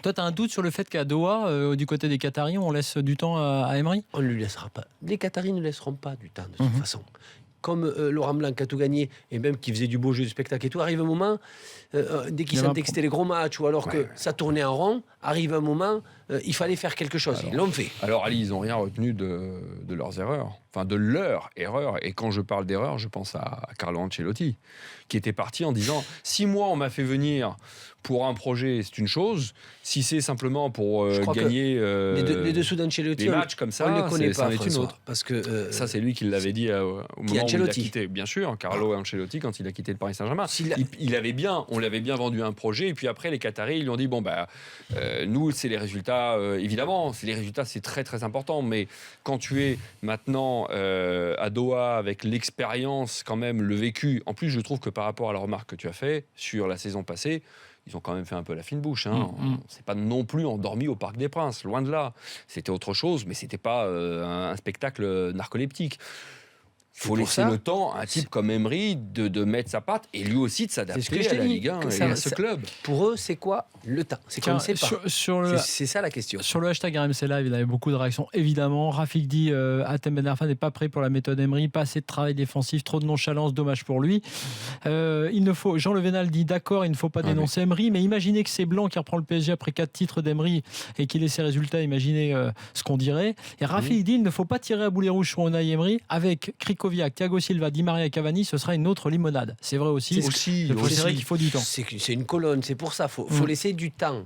Toi, tu as un doute sur le fait qu'à Doha, du côté des Qataris, on laisse du temps à Emery? On ne lui laissera pas. Les Qataris ne laisseront pas du temps, de toute façon. Comme Laurent Blanc a tout gagné, et même qui faisait du beau jeu, du spectacle et tout, arrive un moment, dès qu'il sentait que c'était les gros matchs, ou alors que ça tournait en rond, arrive un moment, il fallait faire quelque chose. Ils l'ont fait. Alors Ali, ils n'ont rien retenu de leurs erreurs, enfin de leur erreur. Et quand je parle d'erreur, je pense à Carlo Ancelotti, qui était parti en disant « 6 mois, on m'a fait venir pour un projet, c'est une chose. Si c'est simplement pour gagner les dessous d'Ancelotti, des matchs comme ça, on ne les connaît ça pas, en est une François, autre. » parce que ça, c'est lui qui l'avait dit au moment où il a quitté. Bien sûr, Carlo Ancelotti, quand il a quitté le Paris Saint-Germain. On l'avait bien vendu un projet. Et puis après, les Qataris, ils lui ont dit, bon, nous, c'est les résultats. Évidemment, les résultats, c'est très, très important. Mais quand tu es maintenant à Doha, avec l'expérience, quand même, le vécu. En plus, je trouve que par rapport à la remarque que tu as fait sur la saison passée, ils ont quand même fait un peu la fine bouche. C'est pas non plus endormi au Parc des Princes, loin de là. C'était autre chose, mais c'était pas un spectacle narcoleptique. Il faut laisser le temps à un type comme Emery de mettre sa patte et lui aussi de s'adapter à la Ligue 1 et à ce club. Pour eux, c'est quoi le temps? C'est qu'on ne sait pas. C'est ça la question. Sur le hashtag RMC Live, il y avait beaucoup de réactions. Évidemment, Rafik dit Hatem Ben Arfa n'est pas prêt pour la méthode Emery, pas assez de travail défensif, trop de nonchalance, dommage pour lui. Jean Le Vénal dit d'accord, il ne faut pas dénoncer Emery, mais imaginez que c'est Blanc qui reprend le PSG après 4 titres d'Emery et qu'il ait ses résultats, imaginez ce qu'on dirait. Et Rafik dit il ne faut pas tirer à boulet rouge sur Unai Emery avec Krikoviak, Thiago Silva, Di Maria et Cavani, ce sera une autre limonade. C'est vrai aussi. C'est vrai qu'il faut du temps. C'est une colonne, c'est pour ça, faut laisser du temps.